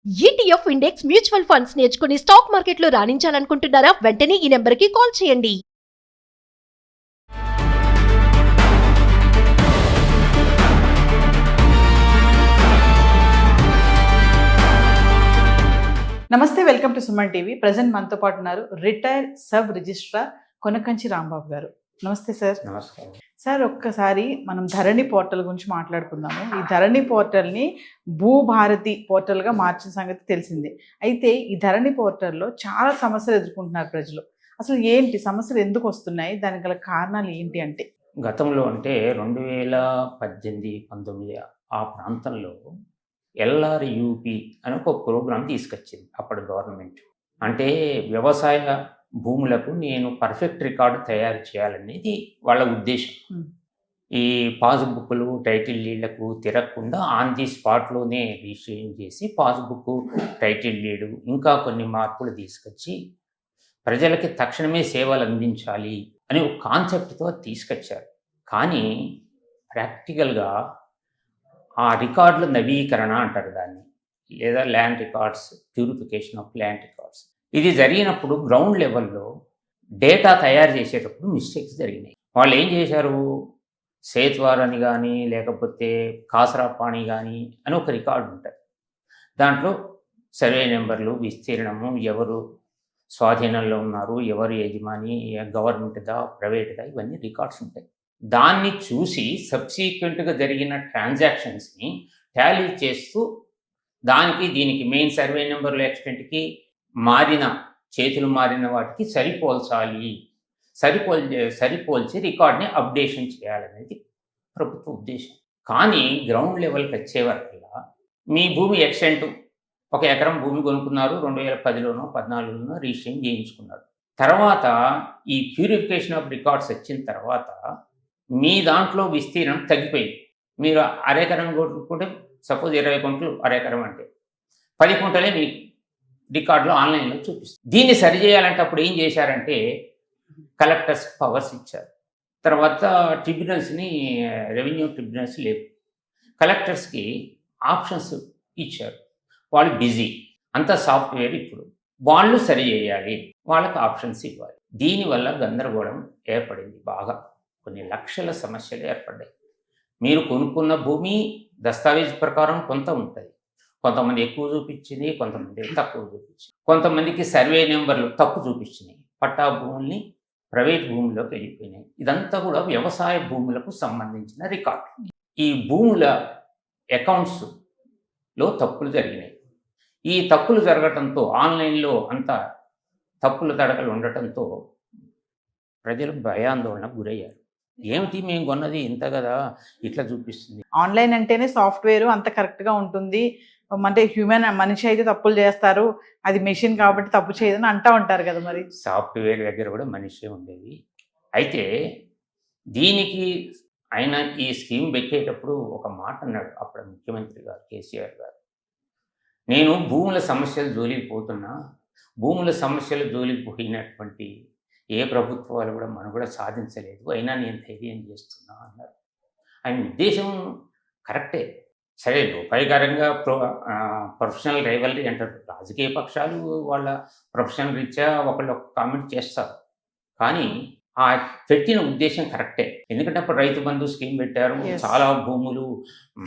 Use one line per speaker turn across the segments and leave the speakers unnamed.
ETF index mutual funds నేర్చుకుని stock మార్కెట్లో రాణించాలనుకుంటున్నారా? వెంటనే ఈ నెంబర్కి కాల్ చేయండి.
నమస్తే, welcome to Suman TV. Present మనతో పాటు ఉన్నారు retired sub registrar Konakanchi Rambabu గారు. నమస్తే సార్.
నమస్కారం
సార్, ఒక్కసారి మనం ధరణి పోర్టల్ గురించి మాట్లాడుకుందాము. ఈ ధరణి పోర్టల్ని భూభారతి పోర్టల్గా మార్చిన సంగతి తెలిసిందే. అయితే ఈ ధరణి పోర్టల్లో చాలా సమస్యలు ఎదుర్కొంటున్నారు ప్రజలు. అసలు ఏంటి సమస్యలు, ఎందుకు వస్తున్నాయి, దానికి గల కారణాలు ఏంటి అంటే?
గతంలో అంటే 2018, 19 ఆ ప్రాంతంలో LRUP అని ఒక ప్రోగ్రాం తీసుకొచ్చింది అప్పటి గవర్నమెంట్. అంటే వ్యవసాయ భూములకు నేను పర్ఫెక్ట్ రికార్డు తయారు చేయాలనేది వాళ్ళ ఉద్దేశం. ఈ పాస్బుక్లు టైటిల్ డీడ్లకు తిరగకుండా ఆన్ ది స్పాట్లోనే రిజిస్ట్రేషన్ చేసి పాస్బుక్ టైటిల్ డీడు ఇంకా కొన్ని మార్పులు తీసుకొచ్చి ప్రజలకి తక్షణమే సేవలు అందించాలి అని ఒక కాన్సెప్ట్తో తీసుకొచ్చారు. కానీ ప్రాక్టికల్గా ఆ రికార్డుల నవీకరణ అంటారు దాన్ని, లేదా land records, purification of land records, ఇది జరిగినప్పుడు గ్రౌండ్ లెవెల్లో డేటా తయారు చేసేటప్పుడు మిస్టేక్స్ జరిగినాయి. వాళ్ళు ఏం చేశారు, సేత్వార్ అని కానీ లేకపోతే కాసరాపాణి కానీ అని ఒక రికార్డు ఉంటుంది. దాంట్లో సర్వే నెంబర్లు, విస్తీర్ణము, ఎవరు స్వాధీనంలో ఉన్నారు, ఎవరు యజమాని, గవర్నమెంట్దా ప్రైవేట్దా, ఇవన్నీ రికార్డ్స్ ఉంటాయి. దాన్ని చూసి సబ్సీక్వెంట్గా జరిగిన ట్రాన్సాక్షన్స్ని టాలీ చేస్తూ దానికి దీనికి మెయిన్ సర్వే నెంబర్లు ఎక్స్టెంట్కి చేతులు మారిన వాటికి సరిపోల్చి రికార్డ్ని అప్డేషన్ చేయాలనేది ప్రభుత్వ ఉద్దేశం. కానీ గ్రౌండ్ లెవెల్కి వచ్చే వరకల్లా మీ భూమి ఎక్స్టెంట్ 1 ఎకరం భూమి కొనుక్కున్నారు, 2010లోనో 14లోనో రిజిస్ట్రేషన్ చేయించుకున్నారు. తర్వాత ఈ ప్యూరిఫికేషన్ ఆఫ్ రికార్డ్స్ వచ్చిన తర్వాత మీ దాంట్లో విస్తీర్ణం తగ్గిపోయింది. మీరు అరెకరం కొనుక్కుంటే సపోజ్ 20 కుంటలు అరెకరం అంటే 10 కుంటలే మీ రికార్డులో ఆన్లైన్లో చూపిస్తుంది. దీన్ని సరిచేయాలంటే అప్పుడు ఏం చేశారంటే కలెక్టర్స్ పవర్స్ ఇచ్చారు. తర్వాత ట్రిబ్యునల్స్ని, రెవెన్యూ ట్రిబ్యునల్స్ లేవు, కలెక్టర్స్కి ఆప్షన్స్ ఇచ్చారు. వాళ్ళు బిజీ, అంత సాఫ్ట్వేర్ ఇప్పుడు వాళ్ళు సరి చేయాలి, వాళ్ళకి ఆప్షన్స్ ఇవ్వాలి. దీనివల్ల గందరగోళం ఏర్పడింది. బాగా కొన్ని లక్షల సమస్యలు ఏర్పడ్డాయి. మీరు కొనుక్కున్న భూమి దస్తావేజ్ ప్రకారం కొంత ఉంటుంది, కొంతమంది ఎక్కువ చూపించింది, కొంతమంది తక్కువ చూపించింది, కొంతమందికి సర్వే నెంబర్లు తప్పు చూపించినాయి, పట్టా భూముల్ని ప్రైవేట్ భూముల్లోకి వెళ్ళిపోయినాయి. ఇదంతా కూడా వ్యవసాయ భూములకు సంబంధించిన రికార్డు. ఈ భూముల అకౌంట్స్లో తప్పులు జరిగినాయి. ఈ తప్పులు జరగటంతో ఆన్లైన్లో అంత తప్పులు తడకలు ఉండటంతో ప్రజలు భయాందోళనకు గురయ్యారు. ఏమిటి, మేము కొన్నది ఇంత కదా, ఇట్లా చూపిస్తుంది.
ఆన్లైన్ అంటేనే సాఫ్ట్వేర్ అంత కరెక్ట్గా ఉంటుంది, అంటే మనిషి అయితే తప్పులు చేస్తారు, అది మెషిన్ కాబట్టి తప్పు చేయదని అంటూ ఉంటారు కదా. మరి
సాఫ్ట్వేర్ దగ్గర కూడా మనిషే ఉండేది. అయితే దీనికి ఆయన ఈ స్కీమ్ పెట్టేటప్పుడు ఒక మాట అన్నాడు అప్పుడు ముఖ్యమంత్రి గారు కేసీఆర్ గారు, నేను భూముల సమస్యలు జోలికి పోతున్నా, భూముల సమస్యలు జోలికి పోయినటువంటి ఏ ప్రభుత్వాలు కూడా మనం కూడా సాధించలేదు, అయినా నేను ధైర్యం చేస్తున్నా అన్నారు. ఆయన ఉద్దేశం కరెక్టే. సరే, లోపాయకరంగా ప్రొఫెషనల్ రైవల్రీ అంటారు, రాజకీయ పక్షాలు వాళ్ళ ప్రొఫెషనల్ రీత్యా ఒకళ్ళు కామెంట్ చేస్తారు. కానీ ఆ పెట్టిన ఉద్దేశం కరెక్టే. ఎందుకంటే అప్పుడు రైతు బంధు స్కీమ్ పెట్టారు, చాలా భూములు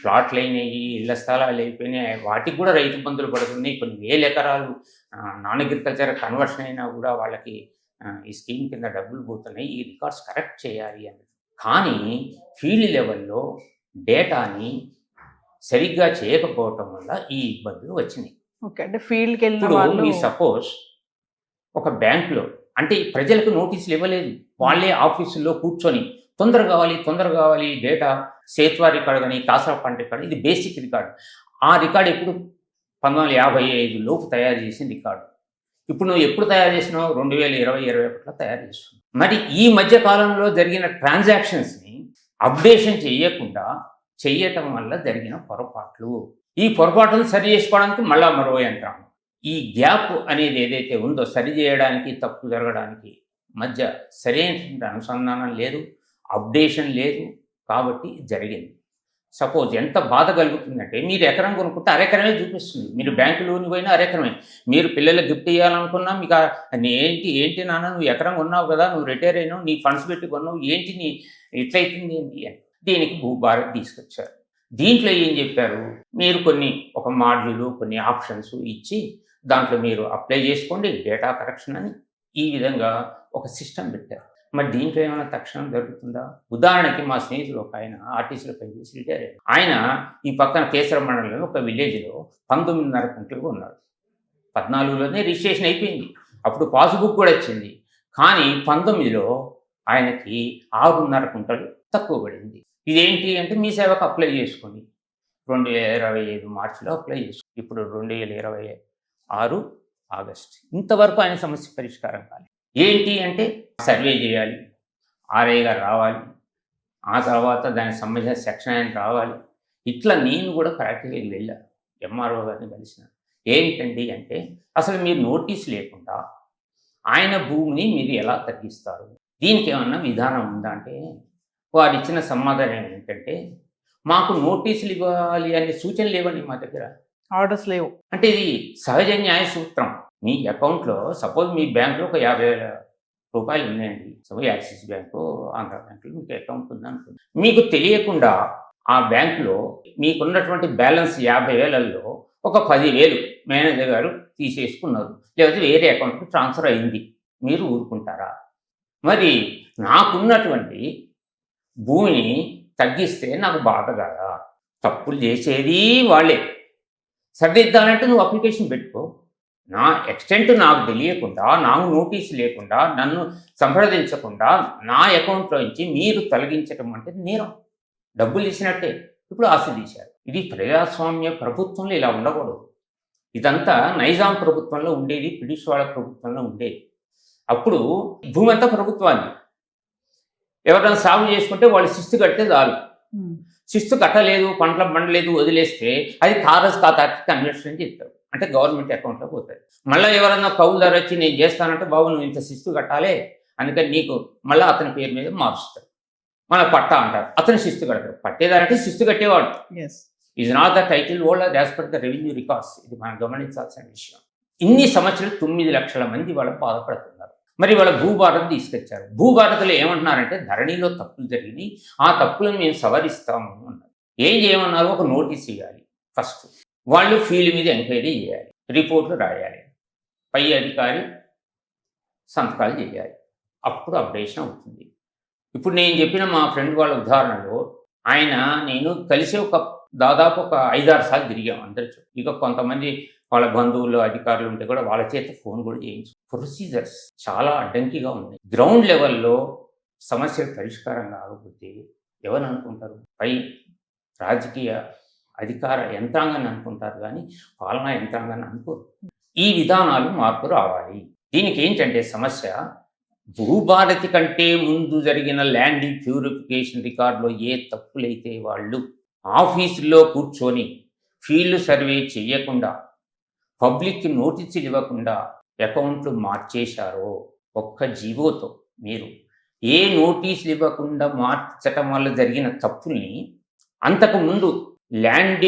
ప్లాట్లు అయినాయి, ఇళ్ల స్థలాలు అయిపోయినాయి, వాటికి కూడా రైతు బంధులు పడుతున్నాయి. కొన్ని 1000 ఎకరాలు నాన్ అగ్రికల్చర్ కన్వర్షన్ అయినా కూడా వాళ్ళకి ఈ స్కీమ్ కింద డబ్బులు పోతున్నాయి. ఈ రికార్డ్స్ కరెక్ట్ చేయాలి అని. కానీ ఫీల్డ్ లెవెల్లో డేటాని సరిగ్గా చేయకపోవటం వల్ల ఈ ఇబ్బందులు వచ్చినాయి.
ఓకే, అంటే ఫీల్డ్కి వెళ్ళిన
సపోజ్ ఒక బ్యాంకులో అంటే ప్రజలకు నోటీసులు ఇవ్వలేదు, వాళ్ళే ఆఫీసుల్లో కూర్చొని తొందర కావాలి డేటా, సేత్వార్ రికార్డు కానీ కాసరాపాంటి రికార్డు, ఇది బేసిక్ రికార్డు. ఆ రికార్డు ఎప్పుడు 1955 లోపు తయారు చేసిన రికార్డు. ఇప్పుడు నువ్వు ఎప్పుడు తయారు చేసినావు, 2020-21లో తయారు చేస్తున్నావు. మరి ఈ మధ్య కాలంలో జరిగిన ట్రాన్సాక్షన్స్ని అప్డేషన్ చేయటం వల్ల జరిగిన పొరపాట్లు, ఈ పొరపాట్లను సరి చేసుకోవడానికి మళ్ళా మరో యంత్రం. ఈ గ్యాప్ అనేది ఏదైతే ఉందో సరి చేయడానికి, తప్పు జరగడానికి మధ్య సరైన అనుసంధానం లేదు, అప్డేషన్ లేదు, కాబట్టి జరిగింది. సపోజ్ ఎంత బాధ కలుగుతుందంటే, మీరు ఎకరం కొనుక్కుంటే అరెకరమే చూపిస్తుంది. మీరు బ్యాంకు లోన్ పోయినా అరెకరమే. మీరు పిల్లలకు గిఫ్ట్ ఇవ్వాలనుకున్నా మీకు ఏంటి నాన్న నువ్వు ఎకరం కొన్నావు కదా, నువ్వు రిటైర్ అయినావు, నీ ఫండ్స్ పెట్టి కొన్నావు, ఏంటి నీ ఇట్లయితుంది ఏంటి అని. దీనికి భూభారత్ తీసుకొచ్చారు. దీంట్లో ఏం చెప్పారు, మీరు ఒక మాడ్యూలు కొన్ని ఆప్షన్స్ ఇచ్చి దాంట్లో మీరు అప్లై చేసుకోండి డేటా కరెక్షన్ అని ఈ విధంగా ఒక సిస్టమ్ పెట్టారు. మరి దీంట్లో ఏమైనా తక్షణం జరుగుతుందా? ఉదాహరణకి మా స్నేహితులు ఒక ఆయన ఆర్టీసీలో పనిచేసి రిటైర్ అయ్యారు. ఆయన ఈ పక్కన కేసర మండలంలో ఒక విలేజ్లో 19.5 కుంటలుగా ఉన్నాడు. 14లోనే రిజిస్ట్రేషన్ అయిపోయింది, అప్పుడు పాస్బుక్ కూడా వచ్చింది. కానీ 19లో ఆయనకి 6.5 కుంటలు తక్కువ పడింది. ఇదేంటి అంటే మీ సేవకు అప్లై చేసుకొని 2025 మార్చిలో అప్లై చేసుకుని ఇప్పుడు 2026 ఆగస్ట్ ఇంతవరకు ఆయన సమస్య పరిష్కారం కాలేదు. ఏంటి అంటే సర్వే చేయాలి, ఆర్ఐ గారు రావాలి, ఆ తర్వాత దానికి సంబంధించిన సెక్షన్ ఆయన రావాలి. ఇట్లా నేను కూడా ప్రాక్టికల్గా వెళ్ళాను, ఎంఆర్ఓ గారిని కలిసిన. ఏంటండి అంటే అసలు మీరు నోటీస్ లేకుండా ఆయన భూమిని మీరు ఎలా తగ్గిస్తారు, దీనికి ఏమన్నా విధానం ఉందా అంటే వారు ఇచ్చిన సమాధానం ఏంటంటే మాకు నోటీసులు ఇవ్వాలి అనే సూచనలు లేవండి మా దగ్గర,
ఆర్డర్స్ లేవు.
అంటే ఇది సహజ న్యాయ సూత్రం. మీ అకౌంట్లో సపోజ్ మీ బ్యాంకులో ఒక 50,000 రూపాయలు ఉన్నాయండి, సో యాక్సిస్ బ్యాంకు ఆంధ్ర బ్యాంకులో మీకు అకౌంట్ ఉందనుకోండి. మీకు తెలియకుండా ఆ బ్యాంకులో మీకున్నటువంటి బ్యాలెన్స్ 50,000లో ఒక 10,000 మేనేజర్ గారు తీసేసుకున్నారు, లేకపోతే వేరే అకౌంట్కి ట్రాన్స్ఫర్ అయింది, మీరు ఊరుకుంటారా? మరి నాకున్నటువంటి భూమిని తగ్గిస్తే నాకు బాధ కాదా? తప్పులు చేసేది వాళ్ళే, సరిదిద్దాలంటే నువ్వు అప్లికేషన్ పెట్టుకో. నా ఎక్స్టెంట్ నాకు తెలియకుండా, నాకు నోటీస్ లేకుండా, నన్ను సంప్రదించకుండా నా అకౌంట్లో నుంచి మీరు తొలగించడం అంటే నేరం, డబ్బులు తీసినట్టే. ఇప్పుడు ఆస్తి తీశారు. ఇది ప్రజాస్వామ్య ప్రభుత్వంలో ఇలా ఉండకూడదు. ఇదంతా నైజాం ప్రభుత్వంలో ఉండేది, బ్రిటిష్ వాళ్ళ ప్రభుత్వంలో ఉండేది. అప్పుడు భూమి అంతా ప్రభుత్వాన్ని, ఎవరైనా సాగు చేసుకుంటే వాళ్ళు శిస్తు కడితే చాలు. శిస్తు కట్టలేదు, పంటలు పండలేదు, వదిలేస్తే అది తారస్ ఖాతాకి కన్వర్షన్ చేస్తారు, అంటే గవర్నమెంట్ అకౌంట్లో పోతుంది. మళ్ళీ ఎవరైనా కౌలుదారు వచ్చి నేను చేస్తానంటే బాబు నువ్వు ఇంత శిస్తు కట్టాలి, అందుకని నీకు మళ్ళీ అతని పేరు మీద మారుస్తారు, మళ్ళీ పట్టా అంటారు, అతను శిస్తు కడతారు. పట్టేదారంటే శిస్తు కట్టేవాడు. Is not the title holder as per the revenue records. ఇది మనం గమనించాల్సిన విషయం. ఇన్ని సంవత్సరాలు 9 లక్షల మంది వాళ్ళు బాధపడుతున్నారు. మరి వాళ్ళ భూభారత్ తీసుకొచ్చారు. భూభారత్లో ఏమంటున్నారంటే ధరణిలో తప్పులు జరిగినాయి, ఆ తప్పులను మేము సవరిస్తాము అన్నారు. ఏం చేయమన్నారు, ఒక నోటీస్ ఇవ్వాలి. ఫస్ట్ వాళ్ళు ఫీల్డ్ మీద ఎంక్వైరీ చేయాలి, రిపోర్ట్లు రాయాలి, పై అధికారి సంతకాలు చేయాలి, అప్పుడు అప్డేషన్ అవుతుంది. ఇప్పుడు నేను చెప్పిన మా ఫ్రెండ్ వాళ్ళ ఉదాహరణలో నేను కలిసి దాదాపు ఒక 5-6 సార్లు తిరిగాం అందరి. ఇక కొంతమంది వాళ్ళ బంధువులు అధికారులు ఉంటే కూడా వాళ్ళ చేత ఫోన్ కూడా చేయించు. ప్రొసీజర్స్ చాలా అడ్డంకిగా ఉన్నాయి. గ్రౌండ్ లెవెల్లో సమస్యలు పరిష్కారం కాకపోతే ఎవరు అనుకుంటారు? పై రాజకీయ అధికార యంత్రాంగాన్ని అనుకుంటారు, కానీ పాలనా యంత్రాంగాన్ని అనుకోరు. ఈ విధానాలు మార్పు రావాలి. దీనికి ఏంటంటే సమస్య, భూభారతి కంటే ముందు జరిగిన ల్యాండ్ ప్యూరిఫికేషన్ రికార్డులో ఏ తప్పులైతే వాళ్ళు ఆఫీసుల్లో కూర్చొని ఫీల్డ్ సర్వే చేయకుండా, పబ్లిక్కి నోటీసులు ఇవ్వకుండా అకౌంట్లు మార్చేశారో, ఒక్క జీవోతో మీరు ఏ నోటీసులు ఇవ్వకుండా మార్చటం వల్ల జరిగిన తప్పుల్ని అంతకుముందు ల్యాండ్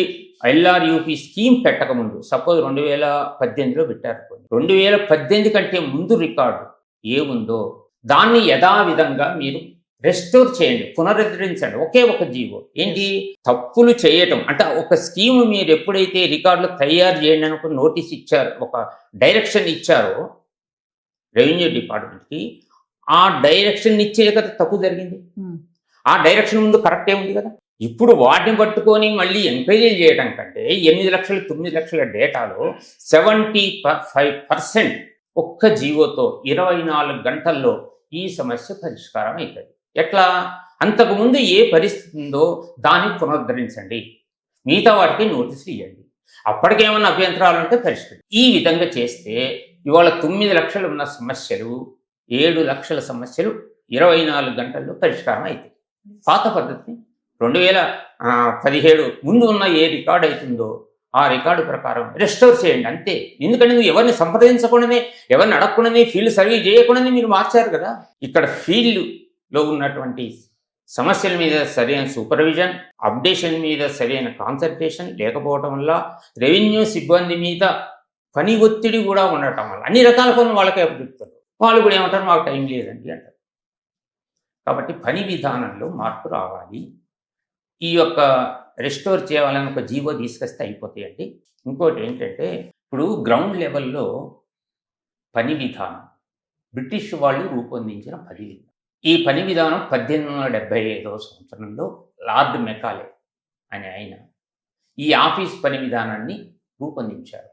ఎల్ఆర్యూపీ స్కీమ్ పెట్టకముందు, సపోజ్ 2018లో పెట్టారు, 2018 కంటే ముందు రికార్డు ఏముందో దాన్ని యథావిధంగా మీరు రెస్టోర్ చేయండి, పునరుద్ధరించండి. ఒకే ఒక జీవో. ఏంటి? తప్పులు చేయటం అంటే ఒక స్కీమ్ మీరు ఎప్పుడైతే రికార్డులు తయారు చేయండి అని ఒక నోటీస్ ఇచ్చారు, ఒక డైరెక్షన్ ఇచ్చారో రెవెన్యూ డిపార్ట్మెంట్కి, ఆ డైరెక్షన్ ఇచ్చే కదా తప్పు జరిగింది. ఆ డైరెక్షన్ ముందు కరెక్టే ఉంది కదా. ఇప్పుడు వాటిని పట్టుకొని మళ్ళీ ఎంక్వైరీలు చేయడం కంటే 8 లక్షలు 9 లక్షల డేటాలో 75% ఒక్క జీవోతో 24 గంటల్లో ఈ సమస్య పరిష్కారం అవుతుంది. ఎట్లా? అంతకుముందు ఏ పరిస్థితి ఉందో దాన్ని పునరుద్ధరించండి, మిగతా వాటికి నోటీసులు ఇవ్వండి, అప్పటికేమన్నా అభ్యంతరాలు ఉంటే పరిష్కరి. ఈ విధంగా చేస్తే ఇవాళ 9 లక్షలు ఉన్న సమస్యలు 7 లక్షల సమస్యలు 24 గంటల్లో పరిష్కారం అవుతాయి. పాత పద్ధతిని 2017 ముందు ఉన్న ఏ రికార్డు అవుతుందో ఆ రికార్డు ప్రకారం రెస్టోర్ చేయండి అంతే. ఎందుకంటే నువ్వు ఎవరిని సంప్రదించకుండానే, ఎవరిని అడగకుండానే, ఫీల్డ్ సర్వే చేయకుండానే మీరు మార్చారు కదా. ఇక్కడ ఫీల్డ్లో ఉన్నటువంటి సమస్యల మీద సరైన సూపర్విజన్, అప్డేషన్ మీద సరైన కాన్సన్ట్రేషన్ లేకపోవటం వల్ల, రెవెన్యూ సిబ్బంది మీద పని ఒత్తిడి కూడా ఉండటం వల్ల అన్ని రకాల పనులు వాళ్ళకే అప్పచెప్తారు. వాళ్ళు కూడా ఏమంటారు, మాకు టైం లేదండి అంటారు. కాబట్టి పని విధానంలో మార్పు రావాలి. ఈ యొక్క రెస్టోర్ చేయాలని ఒక జీవో తీసుకొస్తే అయిపోతాయండి. ఇంకోటి ఏంటంటే, ఇప్పుడు గ్రౌండ్ లెవెల్లో పని విధానం బ్రిటిష్ వాళ్ళు రూపొందించిన పని విధానం. ఈ పని విధానం 1875వ సంవత్సరంలో లార్డ్ మెకాలే అనే ఆయన ఈ ఆఫీస్ పని విధానాన్ని రూపొందించారు.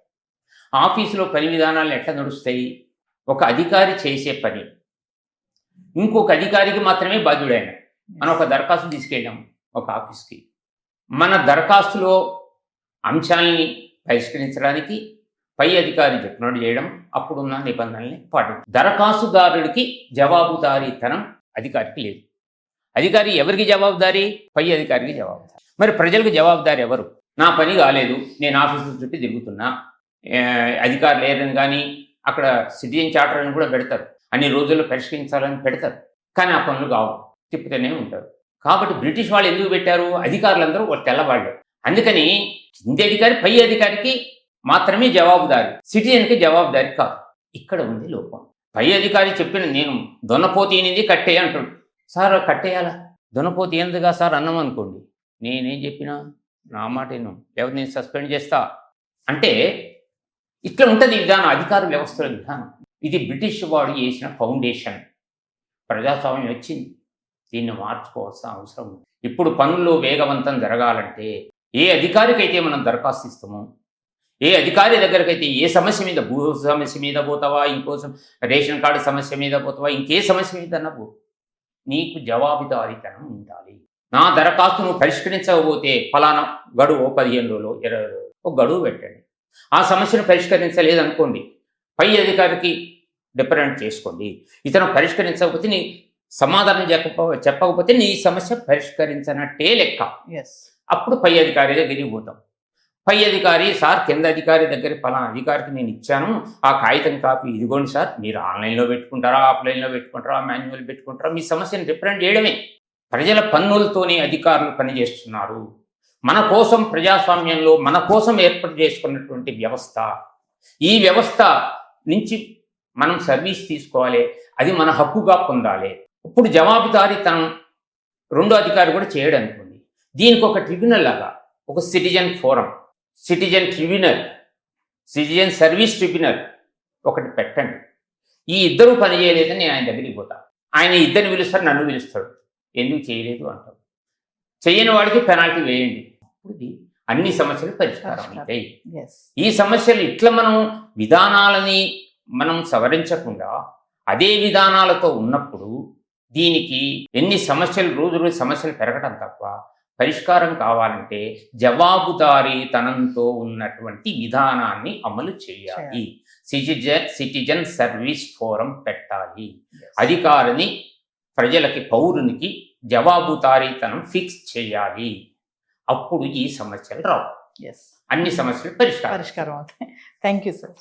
ఆఫీసులో పని విధానాలు ఎట్లా నడుస్తాయి? ఒక అధికారి చేసే పని ఇంకొక అధికారికి మాత్రమే బాధ్యుడైన. మనం ఒక దరఖాస్తు తీసుకెళ్ళాం ఒక ఆఫీస్కి, మన దరఖాస్తులో అంశాలని పరిష్కరించడానికి పై అధికారి చెప్పినట్టు చేయడం, అప్పుడున్న నిబంధనల్ని పాటించడం. దరఖాస్తుదారుడికి జవాబుదారీతనం అధికారికి లేదు. అధికారి ఎవరికి జవాబుదారీ? పై అధికారికి జవాబుదారీ. మరి ప్రజలకు జవాబుదారీ ఎవరు? నా పని కాలేదు, నేను ఆఫీసు చుట్టూ తిరుగుతున్నా, అధికారి లేరని కానీ అక్కడ సిటిజన్ చార్టర్ అని కూడా పెడతారు, అన్ని రోజుల్లో పరిష్కరించాలని పెడతారు, కానీ ఆ పనులు కావు, తిప్పుతూనే ఉంటారు. కాబట్టి బ్రిటిష్ వాళ్ళు ఎందుకు పెట్టారు? అధికారులందరూ వాళ్ళు తెల్లవాళ్ళు. అందుకని కింది అధికారి పై అధికారికి మాత్రమే జవాబుదారి, సిటిజన్కి జవాబుదారి కాదు. ఇక్కడ ఉంది లోపం. పై అధికారి చెప్పిన నేను దొన్నపోతి ఏనింది కట్టే అంటాడు. సార్ కట్టేయాలా? దొన్నపోతి ఏందిగా సార్ అన్నం అనుకోండి, నేనేం చెప్పినా నా మాట ఏను, లేకపోతే నేను సస్పెండ్ చేస్తా అంటే ఇట్లా ఉంటుంది విధానం, అధికార వ్యవస్థల విధానం. ఇది బ్రిటిష్ వాడు చేసిన ఫౌండేషన్. ప్రజాస్వామ్యం వచ్చింది, దీన్ని మార్చుకోవాల్సిన అవసరం ఉంది. ఇప్పుడు పనుల్లో వేగవంతం జరగాలంటే ఏ అధికారికైతే మనం దరఖాస్తు ఇస్తామో, ఏ అధికారి దగ్గరకైతే ఏ సమస్య మీద, భూ సమస్య మీద పోతావా, ఇంకోసం రేషన్ కార్డు సమస్య మీద పోతావా, ఇంకే సమస్య మీద పో, నీకు జవాబుదారీతనం ఉండాలి. నా దరఖాస్తు నువ్వు పరిష్కరించకపోతే ఫలానా గడువు 15 రోజులు 20 రోజులు ఒక గడువు పెట్టండి. ఆ సమస్యను పరిష్కరించలేదనుకోండి, పై అధికారికి డిపెండ్ చేసుకోండి. ఇతను పరిష్కరించకపోతే నీ సమాధానం చెప్పకపోతే నీ సమస్య పరిష్కరించనట్టే లెక్క. అప్పుడు పై అధికారి దగ్గరికి పోతాం. పై అధికారి, సార్ కింద అధికారి దగ్గర ఫలానా అధికారికి నేను ఇచ్చాను, ఆ కాగితం కాపీ ఇదిగోండి సార్, మీరు ఆన్లైన్లో పెట్టుకుంటారా, ఆఫ్లైన్లో పెట్టుకుంటారా, మాన్యువల్ పెట్టుకుంటారా, మీ సమస్యను రిప్రజెంట్ చేయడమే. ప్రజల పన్నులతోనే అధికారులు పనిచేస్తున్నారు. మన కోసం ప్రజాస్వామ్యంలో మన కోసం ఏర్పాటు చేసుకున్నటువంటి వ్యవస్థ. ఈ వ్యవస్థ నుంచి మనం సర్వీస్ తీసుకోవాలి, అది మన హక్కుగా పొందాలి. ఇప్పుడు జవాబుదారీతనం రెండో అధికారి కూడా చేయడం అనుకోండి, దీనికి ఒక ట్రిబ్యునల్ లాగా ఒక citizen forum, citizen tribunal, citizen service tribunal ఒకటి పెట్టండి. ఈ ఇద్దరు పని చేయలేదని నేను ఆయన దగ్గరికి పోతా, ఆయన ఇద్దరిని పిలుస్తారు, నన్ను పిలుస్తాడు, ఎందుకు చేయలేదు అంటాడు. చేయని వాడికి పెనాల్టీ వేయండి. ఇప్పుడు అన్ని సమస్యలు పరిష్కారం అవుతాయి. ఈ సమస్యలు ఇట్లా మనం విధానాలని మనం సవరించకుండా అదే విధానాలతో ఉన్నప్పుడు దీనికి ఎన్ని సమస్యలు, రోజు రోజు సమస్యలు పెరగడం తప్ప పరిష్కారం కావాలంటే జవాబుదారీతనంతో ఉన్నటువంటి విధానాన్ని అమలు చేయాలి. సిటిజన్ సర్వీస్ ఫోరం పెట్టాలి. అధికారిని, ప్రజలకి, పౌరునికి జవాబుదారీతనం ఫిక్స్ చేయాలి. అప్పుడు ఈ సమస్యలు రావు, అన్ని సమస్యలు పరిష్కారం అవుతాయి.
Thank you sir.